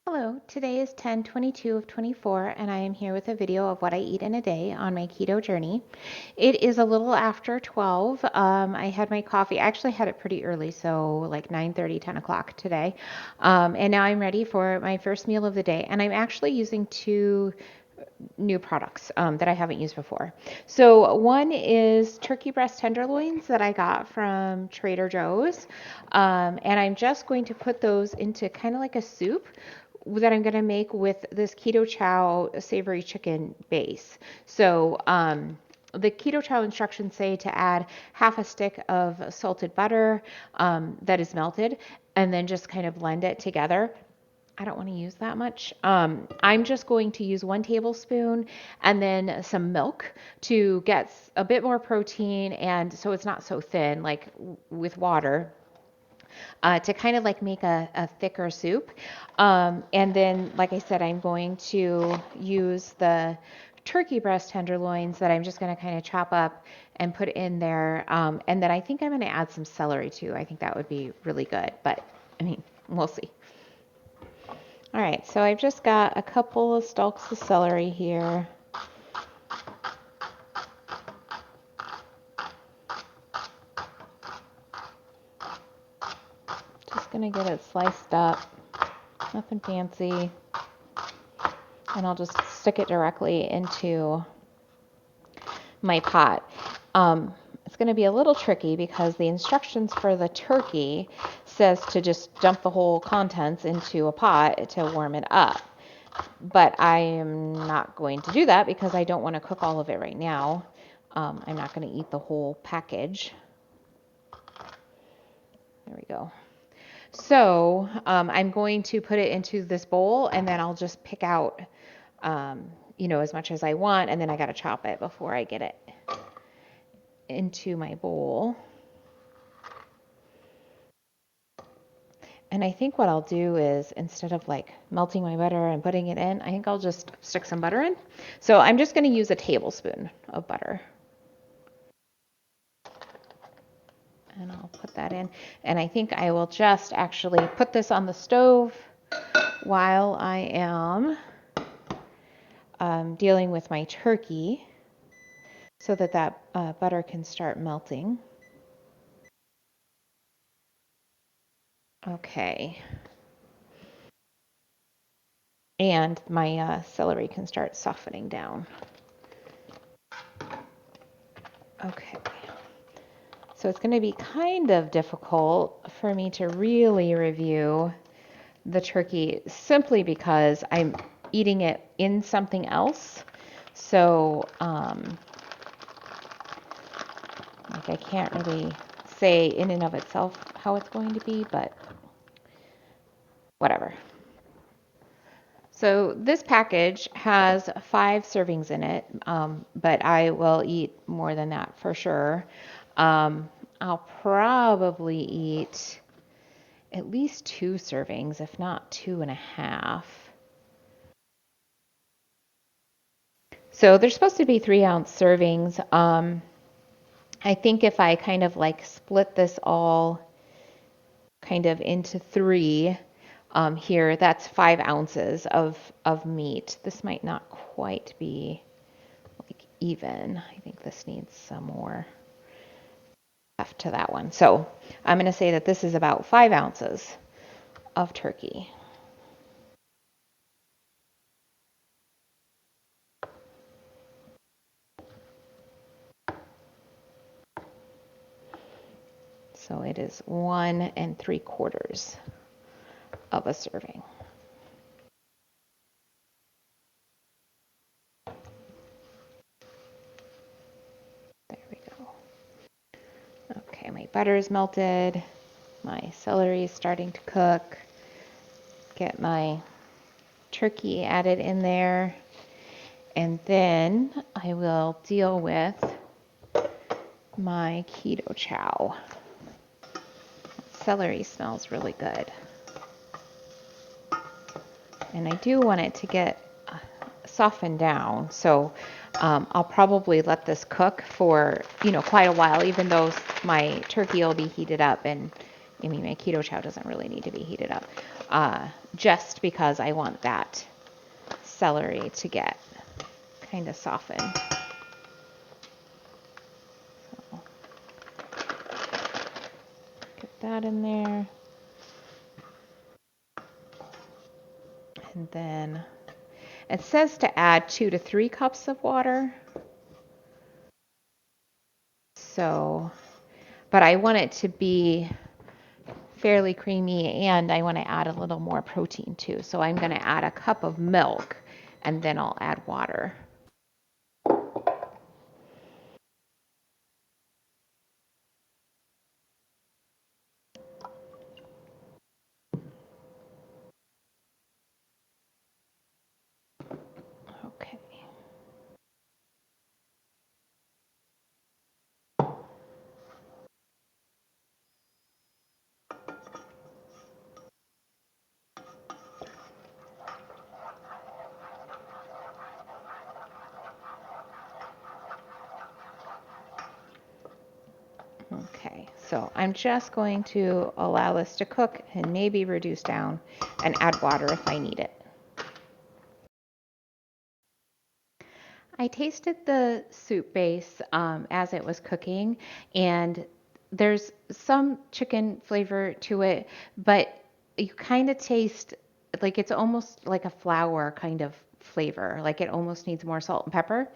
Hello, today is 10/22 of 24, and I am here with a video of what I eat in a day on my keto journey. It is a little after 12. I had my coffee. I actually had it pretty early, so like 9:30, 10 o'clock today. And now I'm ready for my first meal of the day, and I'm actually using two new products that I haven't used before. So one is turkey breast tenderloins that I got from Trader Joe's. And I'm just going to put those into kind of like a soup that I'm going to make with this Keto Chow savory chicken base. So the Keto Chow instructions say to add half a stick of salted butter that is melted and then just kind of blend it together. I don't want to use that much. I'm just going to use 1 tablespoon and then some milk to get a bit more protein, and so it's not so thin like with water, to kind of like make a thicker soup. And then, like I said, I'm going to use the turkey breast tenderloins that I'm just going to kind of chop up and put in there. And then I think I'm going to add some celery too. I think that would be really good, but I mean, we'll see. All right, so I've just got a couple of stalks of celery here. Just gonna get it sliced up, nothing fancy. And I'll just stick it directly into my pot. It's gonna be a little tricky because the instructions for the turkey says to just dump the whole contents into a pot to warm it up. But I am not going to do that because I don't want to cook all of it right now. I'm not going to eat the whole package. There we go. So I'm going to put it into this bowl, and then I'll just pick out, as much as I want, and then I got to chop it before I get it into my bowl. And I think what I'll do is, instead of like melting my butter and putting it in, I think I'll just stick some butter in. So I'm just going to use a tablespoon of butter. And I'll put that in. And I think I will just actually put this on the stove while I am dealing with my turkey so that butter can start melting. Okay. And my celery can start softening down. Okay. So it's going to be kind of difficult for me to really review the turkey simply because I'm eating it in something else. So, like I can't really say in and of itself how it's going to be, but whatever. So this package has 5 servings in it, but I will eat more than that for sure. I'll probably eat at least 2 servings, if not 2.5. So they're supposed to be 3-ounce servings. I think if I kind of like split this all kind of into 3 here, that's 5 ounces of meat. This might not quite be like even. I think this needs some more left to that one. So I'm going to say that this is about 5 ounces of turkey. So it is 1 3/4 of a serving. There we go. Okay, my butter is melted. My celery is starting to cook. Get my turkey added in there. And then I will deal with my Keto Chow. Celery smells really good. And I do want it to get softened down. So I'll probably let this cook for, quite a while, even though my turkey will be heated up and, I mean, my keto chow doesn't really need to be heated up, just because I want that celery to get kind of softened. So get that in there. And then it says to add 2 to 3 cups of water. So, but I want it to be fairly creamy and I want to add a little more protein too. So I'm going to add a cup of milk and then I'll add water. Okay. Okay, so I'm just going to allow this to cook and maybe reduce down and add water if I need it. I tasted the soup base as it was cooking, and there's some chicken flavor to it, but you kind of taste like it's almost like a flour kind of flavor, like it almost needs more salt and pepper.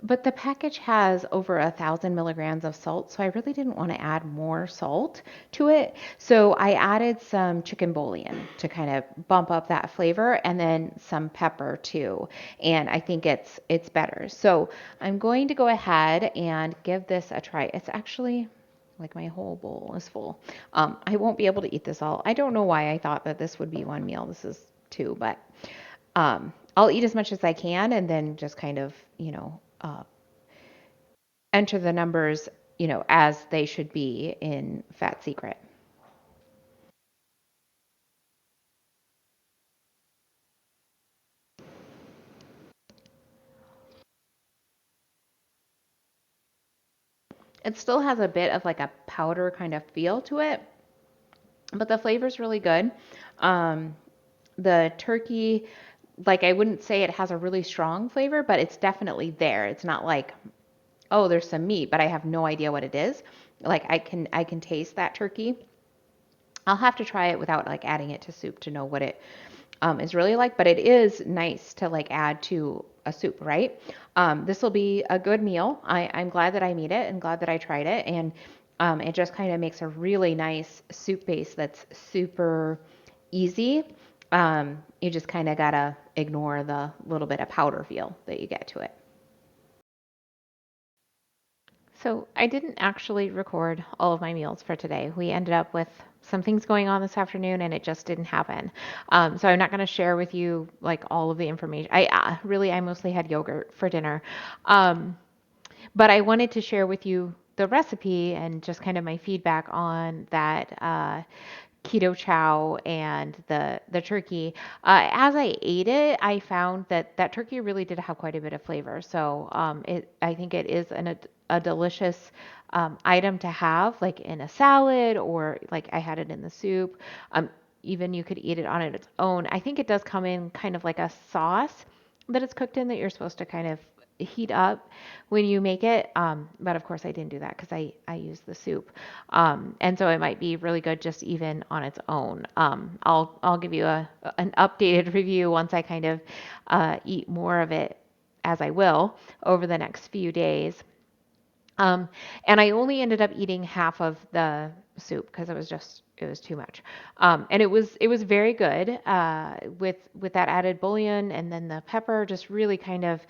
But the package has over 1,000 milligrams of salt, so I really didn't want to add more salt to it. So I added some chicken bouillon to kind of bump up that flavor, and then some pepper too. And I think it's better. So I'm going to go ahead and give this a try. It's actually like my whole bowl is full. I won't be able to eat this all. I don't know why I thought that this would be one meal. This is two, but I'll eat as much as I can and then just kind of, enter the numbers, as they should be in Fat Secret. It still has a bit of like a powder kind of feel to it, but the flavor's really good. Um, the turkey, like I wouldn't say it has a really strong flavor, but it's definitely there. It's not like, oh, there's some meat, but I have no idea what it is. Like I can taste that turkey. I'll have to try it without like adding it to soup to know what it is really like, but it is nice to like add to a soup, right? This will be a good meal. I'm glad that I made it and glad that I tried it. And it just kind of makes a really nice soup base that's super easy. You just kind of gotta ignore the little bit of powder feel that you get to it. So I didn't actually record all of my meals for today. We ended up with some things going on this afternoon and it just didn't happen. So I'm not going to share with you like all of the information. I mostly had yogurt for dinner. Um, but I wanted to share with you the recipe and just kind of my feedback on that keto chow and the turkey. As I ate it, I found that that turkey really did have quite a bit of flavor. So I think it is a delicious item to have, like in a salad or like I had it in the soup. Even you could eat it on its own. I think it does come in kind of like a sauce that it's cooked in that you're supposed to kind of heat up when you make it. But of course I didn't do that because I use the soup. And so it might be really good just even on its own. I'll give you an updated review once I kind of eat more of it as I will over the next few days. Um, and I only ended up eating half of the soup because it was too much. And it was very good with that added bouillon and then the pepper just really kind of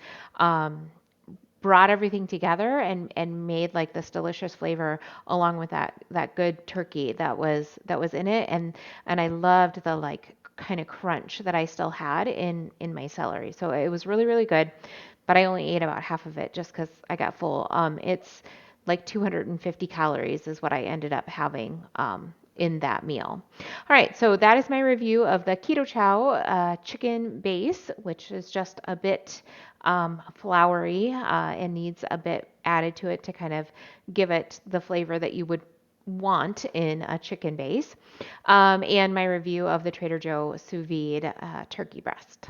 brought everything together and made like this delicious flavor along with that good turkey that was in it and I loved the like kind of crunch that I still had in my celery. So it was really really good, but I only ate about half of it just cuz I got full. It's like 250 calories is what I ended up having in that meal. All right, so that is my review of the Keto Chow chicken base, which is just a bit floury and needs a bit added to it to kind of give it the flavor that you would want in a chicken base, and my review of the Trader Joe sous vide turkey breast.